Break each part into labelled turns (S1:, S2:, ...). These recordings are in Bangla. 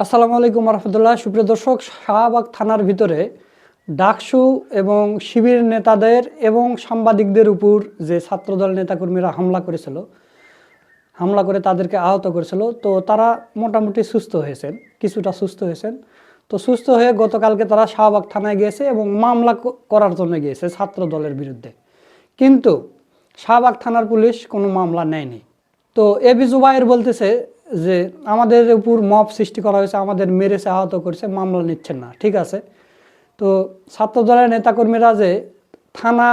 S1: আসসালামু আলাইকুম রহমতুল্লাহ। সুপ্রিয় দর্শক, শাহবাগ থানার ভিতরে ডাকসু এবং শিবির নেতাদের এবং সাংবাদিকদের উপর যে ছাত্রদল নেতাকর্মীরা হামলা করে তাদেরকে আহত করেছিল, তো তারা মোটামুটি সুস্থ হয়েছেন, কিছুটা সুস্থ হয়েছেন। তো সুস্থ হয়ে গতকালকে তারা শাহবাগ থানায় গিয়েছে এবং মামলা করার জন্য গিয়েছে ছাত্রদলের বিরুদ্ধে, কিন্তু শাহবাগ থানার পুলিশ কোনো মামলা নেয়নি। তো এবি জুবায়ের বলতেছে যে আমাদের উপর মব সৃষ্টি করা হয়েছে, আমাদের মেরেছে, আহত করেছে, মামলা নিচ্ছেন না। ঠিক আছে, তো ছাত্রদলের নেতাকর্মীরা যে থানা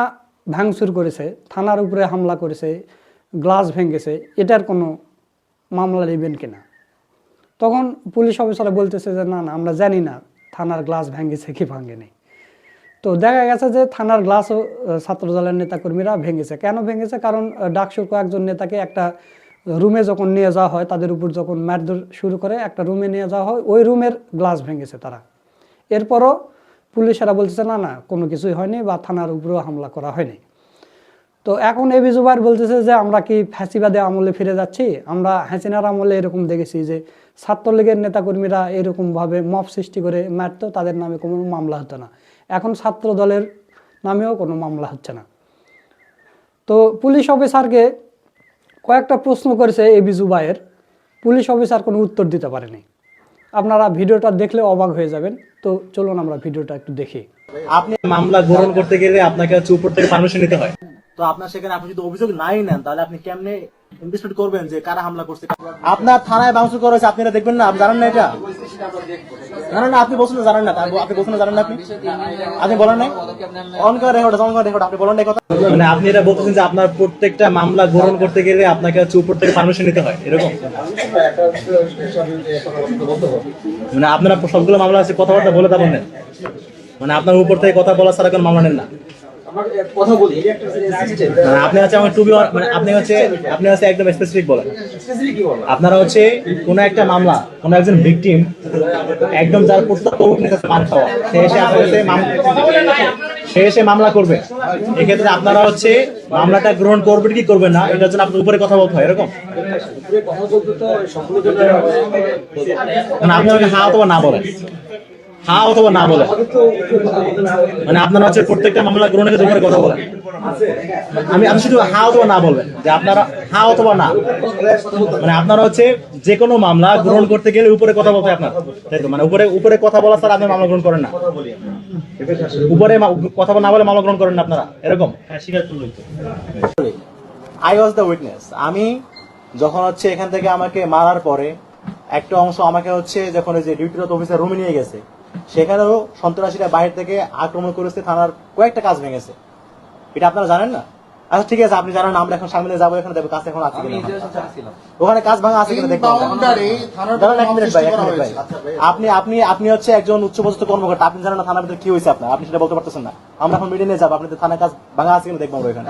S1: ভাঙচুর করেছে, থানার উপরে হামলা করেছে, গ্লাস ভেঙেছে, এটার কোনো মামলা নেবেন কিনা? তখন পুলিশ অফিসার বলতেছে যে না না, আমরা জানি না থানার গ্লাস ভেঙেছে কি ভাঙেনি। তো দেখা গেছে যে থানার গ্লাসও ছাত্রদলের নেতাকর্মীরা ভেঙেছে। কেন ভেঙেছে? কারণ ডাকসুর কয়েকজন নেতাকে একটা রুমে যখন নিয়ে যাওয়া হয়, তাদের উপর যখন মারধর শুরু করে, একটা রুমে নিয়ে যাওয়া হয়, ওই রুমের গ্লাস ভেঙেছে তারা। এরপরও পুলিশেরা বলতেছে না না, কোনো কিছুই হয়নি বা থানার উপরেও হামলা করা হয়নি। তো এখন এবি জুবায়ের বলতেছে যে আমরা কি ফ্যাসিবাদে আমলে ফিরে যাচ্ছি? আমরা হাসিনার আমলে এরকম দেখেছি যে ছাত্রলীগের নেতাকর্মীরা এরকমভাবে মব সৃষ্টি করে মারতো, তাদের নামে কোনো মামলা হতো না। এখন ছাত্র দলের নামেও কোনো মামলা হচ্ছে না। তো পুলিশ অফিসারকে কয়েকটা প্রশ্ন করেছে এবি জুবায়ের, পুলিশ অফিসার কোনো উত্তর দিতে পারেনি। আপনারা ভিডিওটা দেখলে অবাক হয়ে যাবেন। তো চলুন আমরা ভিডিওটা একটু দেখি।
S2: আপনি মামলা গ্রহণ করতে গেলে আপনাকে হচ্ছে উপর থেকে পারমিশন নিতে হয়।
S3: তো আপনার সেখানে আপনি যদি অভিযোগ নাই নেন, তাহলে আপনি কেমনে ইনভেস্টিগেট করবেন যে কারা হামলা করছে? আপনার থানায় ভাঙচুর করা হয়েছে, আপনারা দেখবেন না? আপনি জানেন না এটা? জানেন না? আপনি বলছেন জানেন না, আপনি বলছেন জানেন না? আপনি বলেন নাই? অন করে রেকর্ড আপনি বলেন নাই কথা?
S2: মানে আপনি এটা বলতেছেন যে আপনার প্রত্যেকটা মামলা গ্রহণ করতে গেলে আপনাকে হচ্ছে উপর থেকে পারমিশন নিতে হয়, এরকম? মানে আপনারা সবগুলো মামলা আছে কথাবার্তা বলে তা বলেন, মানে আপনার উপর থেকে কথা বলা ছাড়া কোনো মামলা নেন না?
S4: কথা বলি
S2: মানে আপনি হচ্ছে আমার টুবি, মানে আপনি হচ্ছে একদম স্পেসিফিক বলেন। আপনারা হচ্ছে কোন একটা মামলা, কোন একজন ভিকটিম, একদম যার প্রত্যক্ষ মার খাওয়া, সে এসে মামলা করবে, এক্ষেত্রে আপনারা হচ্ছে মামলাটা গ্রহণ করবেন কি করবেন না, এটার জন্য আপনার উপরে কথা বলতে হয়, এরকম? মানে আপনি আমাকে হ্যাঁ অথবা না বলেন, হ্যাঁ অথবা না বলেন। মানে আপনারা হচ্ছে প্রত্যেকটা মামলা গ্রহণের উপরে কথা বলেন। আমি শুধু হ্যাঁ অথবা না বলবেন, যে আপনারা হ্যাঁ অথবা না, মানে আপনারা হচ্ছে যে কোনো মামলা গ্রহণ করতে গেলে উপরে কথা বলতে হয় আপনার, তাই তো? মানে উপরে কথা বলা ছাড়া আপনি মামলা গ্রহণ করেন না, উপরে কথা না বলে মামলা গ্রহণ করেন না আপনারা, এরকম?
S3: I was the witness. আমি যখন হচ্ছে এখান থেকে আমাকে মারার পরে একটা অংশ আমাকে হচ্ছে যখন ওই যে ডিউটিরত অফিসার রুমে নিয়ে গেছে, সেখানেও সন্ত্রাসীরা বাইরে থেকে আক্রমণ করেছে, থানার কয়েকটা কাজ ভেঙেছে। এটা আপনারা জানেন না? আচ্ছা ঠিক আছে, আপনি জানেন না, আমরা এখন সামনে যাবো, এখানে দেখবো কাজ এখন আছে কিনা, ওখানে কাজ ভাঙা আছে কিনা দেখবো। আপনি আপনি আপনি হচ্ছে একজন উচ্চপদস্থ কর্মকর্তা, আপনি জানেন না থানার ভিতরে কি হয়েছে আপনার, আপনি সেটা বলতে পারতেছেন না। আমরা এখন মিটিং নিয়ে যাবো, আপনি থানার কাজ ভাঙা আছে কিনা দেখবো এখানে।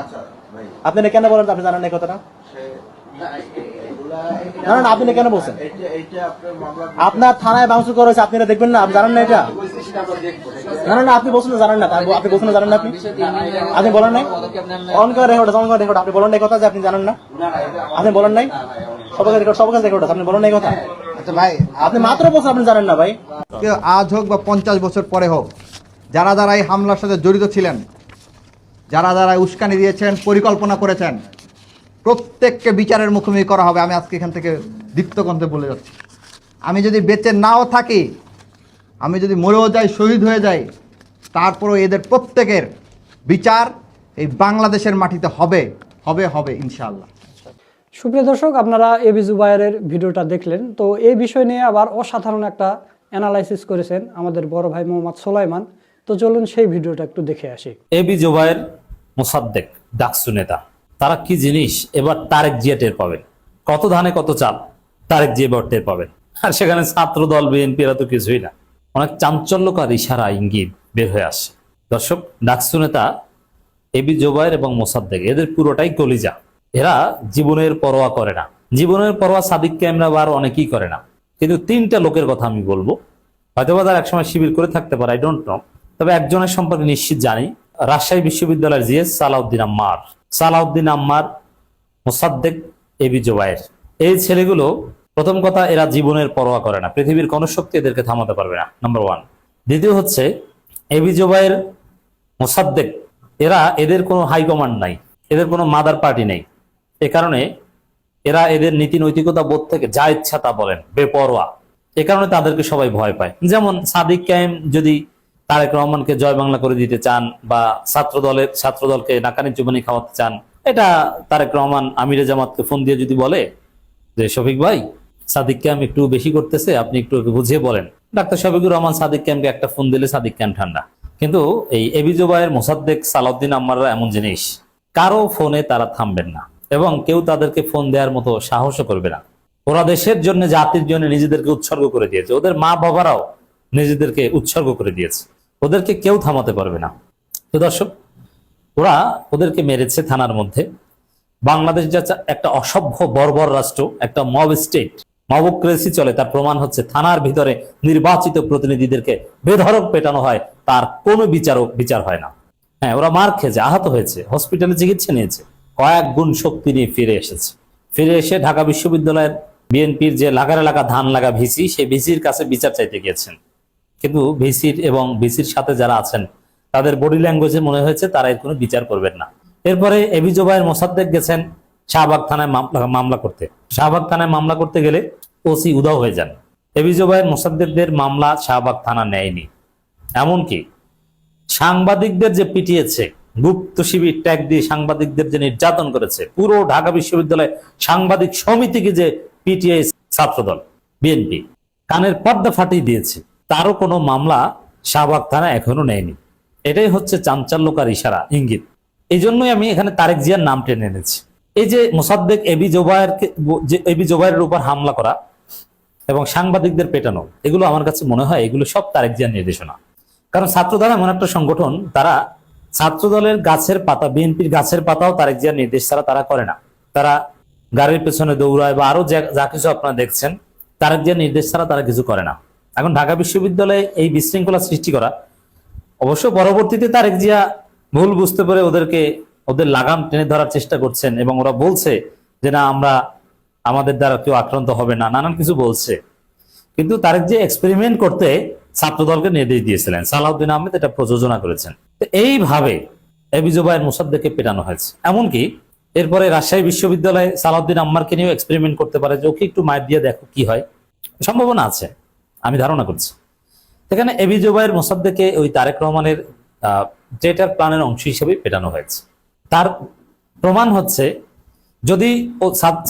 S3: আপনি কেন বলেন আপনি জানেন না এই কথাটা? না না, আপনি কেন বলছেন? আপনার থানায় ভাঙচুর করা হয়েছে, আপনারা দেখবেন না? আপনি জানেন না এটা? না না, আপনি বলছেন জানেন না, আপনি বলছেন জানেন না? আপনি বলেন নাই? অন করে রেকর্ড আপনি বলেন নাই কথা যে আপনি জানেন না? আপনি বলেন নাই? সবার রেকর্ড আপনি বলেন নাই কথা?
S4: আচ্ছা ভাই,
S3: আপনি মাত্র বলছেন আপনি জানেন না ভাই।
S4: কেউ আজ হোক বা 50 বছর পরে হোক, যারা যারা এই হামলার সাথে জড়িত ছিলেন, যারা যারা উস্কানি দিয়েছেন, পরিকল্পনা করেছেন, প্রত্যেককে বিচারের মুখোমুখি করা হবে। আমি আজকে এখান থেকে দীপ্তকণ্ঠে বলে যাচ্ছি, আমি যদি বেঁচে নাও থাকি, আমি যদি মরেও যাই, শহীদ হয়ে যাই, তারপরও এদের প্রত্যেকের বিচার এই বাংলাদেশের মাটিতে হবে হবে হবে ইনশাআল্লাহ।
S1: সুপ্রিয় দর্শক, আপনারা এবি জুবায়েরের ভিডিওটা দেখলেন। তো এই বিষয় নিয়ে আবার অসাধারণ একটা অ্যানালাইসিস করেছেন আমাদের বড় ভাই মোহাম্মদ সোলাইমান। তো চলুন সেই ভিডিওটা একটু দেখে আসি।
S5: এবি জুবায়ের, মোসাদ্দেক, ডাকসু নেতা, তারা কি জিনিস এবার তারেক জিয়া টের পাবেন। কত ধানে কত চাল, তারেক জিয়া এবার টের পাবেন। আর সেখানে ছাত্র দল, বিএনপি এরা তো কিছুই না। অনেক চাঞ্চল্যকর ইশারা, ইঙ্গিত বের হয়ে আসে। দর্শক, ডাকসু নেতা এবি জুবায়ের এবং মোসাদ্দেক, এদের পুরোটাই কলিজা। এরা জীবনের পরোয়া করে না। জীবনের পরোয়া সাদিক ক্যামেরা বার অনেকেই করে না, কিন্তু তিনটা লোকের কথা আমি বলবো। হয়তো বা তারা একসময় শিবির করে থাকতে পারে, আই ডোন্ট নো। তবে একজনের সম্পর্কে নিশ্চিত জানি, রাজশাহী বিশ্ববিদ্যালয়ের জিএস সালাউদ্দিন আম্মার, মোসাদ্দেক, এবি জুবায়ের, এই ছেলেগুলো প্রথম কথা, এরা জীবনের পরোয়া করে না, পৃথিবীর কোনো শক্তি এদেরকে থামাতে পারবে না, নাম্বার ওয়ান। দ্বিতীয় হচ্ছে এবি জোবায়ের, মোসাদ্দেক, এদের কোনো হাইকমান্ড নাই, এদের কোনো মাদার পার্টি নেই। এ কারণে এরা এদের নীতি নৈতিকতা বোধ থেকে যা ইচ্ছা তা বলেন, বেপরোয়া। এ কারণে তাদেরকে সবাই ভয় পায়। যেমন সাদিক কায়েম যদি তারেক রহমানকে জয় বাংলা করে দিতে চান বা ছাত্রদলকে নাকানি চুবানি খাওয়াতে চান, এটা তারেক রহমান আমিরে জামাতকে ফোন দিয়ে যদি বলে যে শফিক ভাই, সাদিক ক্যাম্প একটু বেশি করতেছে, আপনি একটু বুঝিয়ে বলেন, ডাক্তার শফিকুর রহমান সাদিক ক্যাম্পকে একটা ফোন দিলে সাদিক ক্যাম্প ঠান্ডা। কিন্তু এই এবি জোবায়ের, মোসাদ্দেক, সালাউদ্দিন আম্মাররা এমন জিনিস, কারো ফোনে তারা থামবেন না এবং কেউ তাদেরকে ফোন দেওয়ার মতো সাহসও করবে না। ওরা দেশের জন্য, জাতির জন্য নিজেদেরকে উৎসর্গ করে দিয়েছে, ওদের মা বাবারাও নিজেদেরকে উৎসর্গ করে দিয়েছে, ওদেরকে কেউ থামাতে পারবে না। তো দর্শক, ওদেরকে মেরেছে থানার মধ্যে। বাংলাদেশ যা একটা অসভ্য বর্বর রাষ্ট্র, একটা মব স্টেট, মবক্রেসি চলে, তার প্রমাণ হচ্ছে থানার ভিতরে নির্বাচিত প্রতিনিধিদেরকে বেধড়ক পেটানো হয়, তার কোনো বিচার হয় না। হ্যাঁ, ওরা মার খেয়েছে, আহত হয়েছে, হসপিটালে চিকিৎসা নিয়েছে, কয়েক গুণ শক্তি নিয়ে ফিরে এসেছে। ফিরে এসে ঢাকা বিশ্ববিদ্যালয়ের বিএনপির যে লাগার এলাকা ধান লাগা ভিসি, সেই ভিসির কাছে বিচার চাইতে গিয়েছেন। কিন্তু ভিসির এবং ভিসির সাথে যারা আছেন তাদের বডি ল্যাঙ্গুয়েজে মনে হয়েছে তারা এর কোনো বিচার করবেন না। এরপরে এবি জোবায়ের, মোসাদ্দেক গেছেন শাহবাগ থানায় মামলা করতে। শাহবাগ থানায় মামলা করতে গেলে ওসি উধাও হয়ে যান। এবি জোবায়ের, মোসাদ্দেকদের মামলা শাহবাগ থানা নেয়নি। এমনকি সাংবাদিকদের যে পিটিয়েছে, গুপ্ত শিবির ট্যাগ দিয়ে সাংবাদিকদের যে নির্যাতন করেছে, পুরো ঢাকা বিশ্ববিদ্যালয় সাংবাদিক সমিতিকে যে পিটিএ ছাত্রদল বিএনপি কানের পর্দা ফাটিয়ে দিয়েছে, তারও কোনো মামলা শাহবাগ থানা এখনো নেয়নি। এটাই হচ্ছে চাঞ্চল্যকার ইশারা, ইঙ্গিত। এই জন্যই আমি এখানে তারেক জিয়ার নাম টেনে এনেছি। এই যে মোসাদ্দেক, এবি জোবায়ের উপর হামলা করা এবং সাংবাদিকদের পেটানো, এগুলো আমার কাছে মনে হয় এগুলো সব তারেক জিয়ার নির্দেশনা। কারণ ছাত্রদল এমন একটা সংগঠন, তারা ছাত্রদলের গাছের পাতা, বিএনপির গাছের পাতাও তারেক জিয়ার নির্দেশ ছাড়া তারা করে না। তারা গাড়ির পেছনে দৌড়ায় বা আরো যা কিছু আপনারা দেখছেন, তারেক জিয়ার নির্দেশ ছাড়া তারা কিছু করে না। এখন ঢাকা বিশ্ববিদ্যালয়ে এই বিশৃঙ্খলা সৃষ্টি করা, অবশ্য পরবর্তীতে তারেক জিয়া ভুল বুঝতে পেরে ওদের লাগাম টেনে ধরার চেষ্টা করছেন এবং ওরা বলছে যে না, আমাদের দ্বারা কেউ আক্রান্ত হবে না, নানান কিছু বলছে। কিন্তু তারেক জিয়া এক্সপেরিমেন্ট করতে ছাত্রদলকে নির্দেশ দিয়েছিলেন, সালাউদ্দিন আহমেদ এটা প্রযোজনা করেছেন। তো এইভাবে এবি জোবায়ের, মোসাদ্দেককে পেটানো হয়েছে। এমনকি এরপরে রাজশাহী বিশ্ববিদ্যালয়ে সালাউদ্দিন আম্মারকে নিয়েও এক্সপেরিমেন্ট করতে পারে যে ওকে একটু মায়ের দিয়ে দেখো কি হয়, সম্ভাবনা আছে, আমি ধারণা করছি। সেখানে এবি জোবায়ের, মোসাদ্দেককে ওই তারেক রহমানের ট্রেটার প্ল্যানের অংশ হিসেবে পেটানো হয়েছে। তার প্রমাণ হচ্ছে, যদি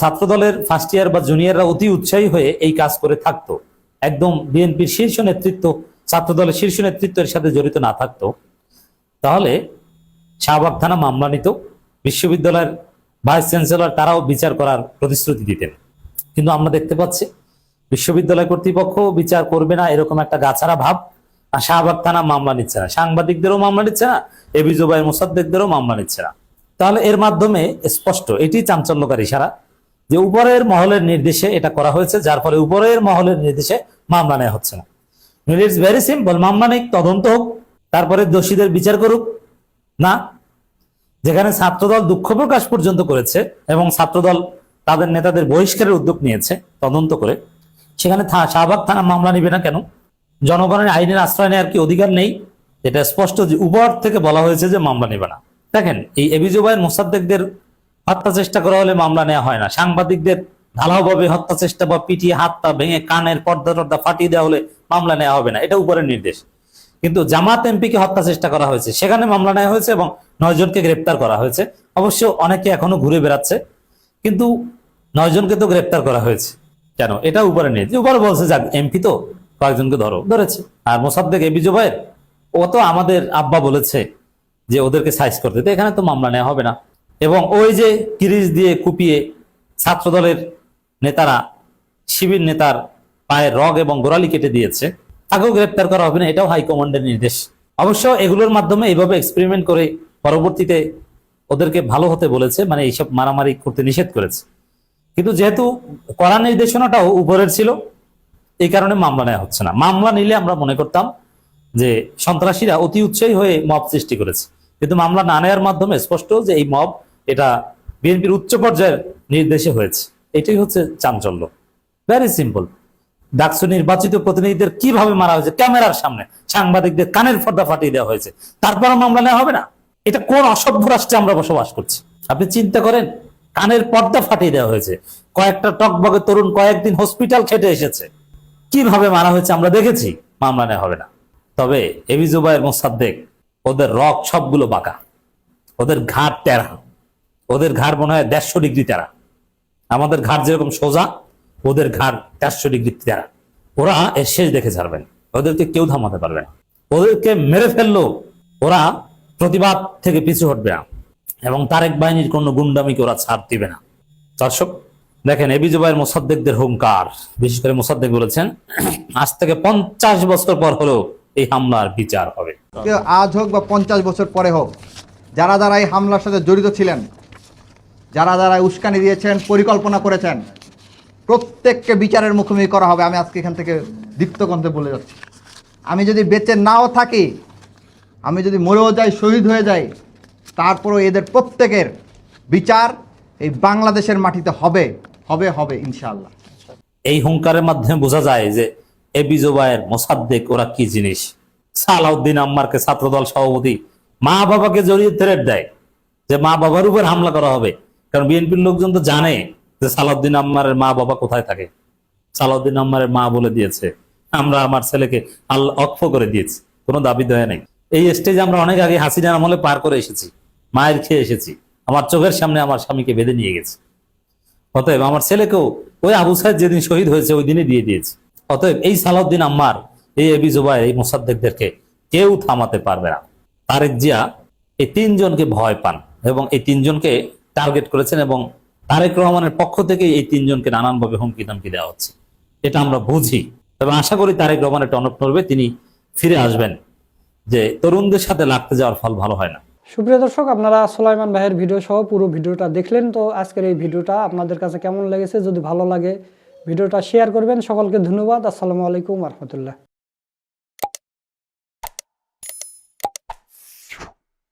S5: ছাত্রদলের ফার্স্ট ইয়ার বা জুনিয়ররা অতি উৎসাহী হয়ে এই কাজ করে থাকতো, একদম বিএনপির শীর্ষ নেতৃত্ব, ছাত্রদলের শীর্ষ নেতৃত্বের সাথে জড়িত না থাকতো, তাহলে শাহবাগ থানা মামলা নিত, বিশ্ববিদ্যালয়ের ভাইস চ্যান্সেলর তারাও বিচার করার প্রতিশ্রুতি দিতেন। কিন্তু আমরা দেখতে পাচ্ছি বিশ্ববিদ্যালয় কর্তৃপক্ষ বিচার করবে না, এরকম একটা গাছারা ভাব। আর শাহবাগ থানা মামলা নিচ্ছে না, সাংবাদিকদেরও মামলা নিচ্ছে না, এবি জোবায়ের, মোসাদ্দেকদেরও মামলা নিচ্ছে না। তাহলে এর মাধ্যমে স্পষ্ট, এটি চাঞ্চল্যকারী ইশারা যে উপরের মহলের নির্দেশে এটা করা হয়েছে, যার ফলে উপরের মহলের নির্দেশে মামলা নেওয়া হচ্ছে না। ইটস ভেরি সিম্পল, মামলা নেই, তদন্ত হোক, তারপরে দোষীদের বিচার করুক। না, যেখানে ছাত্রদল দুঃখ প্রকাশ পর্যন্ত করেছে এবং ছাত্রদল তাদের নেতাদের বহিষ্কারের উদ্যোগ নিয়েছে তদন্ত করে, সেখানে শাহবাগ থানা মামলা নিবে না কেন? জনগণের আইনের আশ্রয় নেওয়ার কি অধিকার নেই? এটা স্পষ্ট যে উপর থেকে বলা হয়েছে যে মামলা নেবে না। দেখেন, এই এবি জোবায়ের, মোসাদ্দেকদের হত্যা চেষ্টা করা হলে মামলা নেওয়া হয় না, সাংবাদিকদের ঢালাওভাবে হত্যা চেষ্টা বা পিটিয়ে হাত পা ভেঙে কানের পর্দা টর্দা ফাটিয়ে দেওয়া হলে মামলা নেওয়া হবে না, এটা উপরের নির্দেশ। কিন্তু জামাত এমপিকে হত্যা চেষ্টা করা হয়েছে, সেখানে মামলা নেওয়া হয়েছে এবং 9 জনকে গ্রেপ্তার করা হয়েছে। অবশ্য অনেকে এখনো ঘুরে বেড়াচ্ছে, কিন্তু 9 জনকে তো গ্রেপ্তার করা হয়েছে। কেন? এটা উপরে নির্দেশ। উপরে বলছে যাক, এমপি তো কয়েকজনকে ধরেছে। আর মোসাদ্দেক, এবি জোবায়ের, ও তো আমাদের আব্বা বলেছে যে ওদেরকে সাইজ করতে, তো এখানে তো মামলা নেওয়া হবে না। এবং ওই যে কিরিচ দিয়ে কুপিয়ে ছাত্রদলের নেতারা শিবির নেতার পায়ের রগ এবং গোড়ালি কেটে দিয়েছে, তাকেও গ্রেপ্তার করা হবে না, এটাও হাইকমান্ডের নির্দেশ। অবশ্য এগুলোর মাধ্যমে এইভাবে এক্সপেরিমেন্ট করে পরবর্তীতে ওদেরকে ভালো হতে বলেছে, মানে এইসব মারামারি করতে নিষেধ করেছে। কিন্তু যেহেতু করার নির্দেশনাটাও উপরের ছিল, এই কারণে মামলা নেওয়া হচ্ছে না। মামলা নিলে আমরা মনে করতাম যে সন্ত্রাসীরা অতি উৎসাহী হয়ে মব সৃষ্টি করেছে, কিন্তু মামলা না নেওয়ার মাধ্যমে স্পষ্ট যে এই মব এটা বিএনপির উচ্চ পর্যায়ের নির্দেশে হয়েছে। এটাই হচ্ছে চাঞ্চল্য। Very simple. ডাকসু নির্বাচিত প্রতিনিধিদের কিভাবে মারা হয়েছে ক্যামেরার সামনে, সাংবাদিকদের কানের পর্দা ফাটিয়ে দেওয়া হয়েছে, তারপর মামলা নেওয়া হবে না? এটা কোন অসভ্য রাষ্ট্রে আমরা বসবাস করছি? আপনি চিন্তা করেন, কানের পর্দা ফাটিয়ে দেওয়া হয়েছে, কয়েকটা টকবগে তরুণ কয়েকদিন হসপিটাল খেটে এসেছে, কিভাবে মারা হয়েছে আমরা দেখেছি, মামলা নেওয়া হবে না। তবে এবি জুবায়ের মোসাদ্দেক, ওদের রক সবগুলো বাঁকা, ওদের ঘাড় টেরা, ওদের ঘাড় মনে হয় 150 ডিগ্রি তেরা। আমাদের ঘাড় যেরকম সোজা, ওদের ঘাড় 400 ডিগ্রি তেরা। ওরা এর শেষ দেখে ছাড়বেন, ওদেরকে কেউ থামাতে পারবে না। ওদেরকে মেরে ফেললো, ওরা প্রতিবাদ থেকে পিছু হটবে না, এবং তারেক বাহিনীর কোনো গুন্ডামিকে ওরা ছাড় দিবে না। দর্শক দেখেন, এবি জুবায়ের মোসাদ্দেকদের হুঙ্কার, বিশেষ করে মোসাদ্দেক বলেছেন আজ থেকে 50 বছর পর হলেও এই হামলার বিচার হবে।
S4: কেউ আজ হোক বা 50 বছর পরে হোক, যারা যারা এই হামলার সাথে জড়িত ছিলেন, যারা যারা উস্কানি দিয়েছেন, পরিকল্পনা করেছেন, প্রত্যেককে বিচারের মুখোমুখি করা হবে। আমি আজকে এখান থেকে দীপ্তকণ্ঠে বলে যাচ্ছি, আমি যদি বেঁচে নাও থাকি, আমি যদি মরেও যাই, শহীদ হয়ে যাই, তারপরও এদের প্রত্যেকের বিচার এই বাংলাদেশের মাটিতে হবে হবে হবে ইনশাআল্লাহ।
S5: এই হুঙ্কারের মাধ্যমে বোঝা যায় যে এবি জুবায়ের মোসাদ্দেক ওরা কি জিনিস। সালাউদ্দিন আম্মারকে ছাত্রদল সভাপতি মা বাবাকে জড়িয়ে থ্রেট দেয় যে মা বাবার উপর হামলা করা হবে, কারণ বিএনপির লোকজন তো জানে যে সালাউদ্দিন আম্মারের মা বাবা কোথায় থাকে। সালাউদ্দিন আম্মারের মা বলে দিয়েছে, আমরা আমার ছেলেকে আল্লাহ অক্ষ করে দিয়েছি, কোনো দাবি দেয় নাই। এই স্টেজ আমরা অনেক আগে হাসিনার আমলে পার করে এসেছি, মায়ের খেয়ে এসেছি, আমার চোখের সামনে আমার স্বামীকে বেঁধে নিয়ে গেছে। অতএব আমার ছেলেকেও ওই আবু সাইদ যেদিন শহীদ হয়েছে ওই দিনে দিয়ে দিয়েছে। অতএব এই সালাউদ্দিন আম্মার, এই এবি জুবায়ের, এই মোসাদ্দেকদেরকে কেউ থামাতে পারবে না। তারেক জিয়া এই 3 জনকে ভয় পান এবং এই 3 জনকে টার্গেট করেছেন, এবং তারেক রহমানের পক্ষ থেকে এই 3 জনকে নানানভাবে হুমকি দামকি দেওয়া হচ্ছে। এটা আমরা বুঝি এবং আশা করি তারেক রহমানের টনক নড়বে, তিনি ফিরে আসবেন। যে তরুণদের সাথে লাগতে যাওয়ার ফল ভালো হয় না।
S1: সুপ্রিয় দর্শক, আপনারা সুলাইমান ভাইয়ের ভিডিও সহ পুরো ভিডিওটা দেখলেন। তো আজকের এই ভিডিওটা আপনাদের কাছে কেমন লেগেছে? যদি ভালো লাগে ভিডিওটা শেয়ার করবেন। সকলকে ধন্যবাদ। আসসালামু আলাইকুম ওয়া রাহমাতুল্লাহ।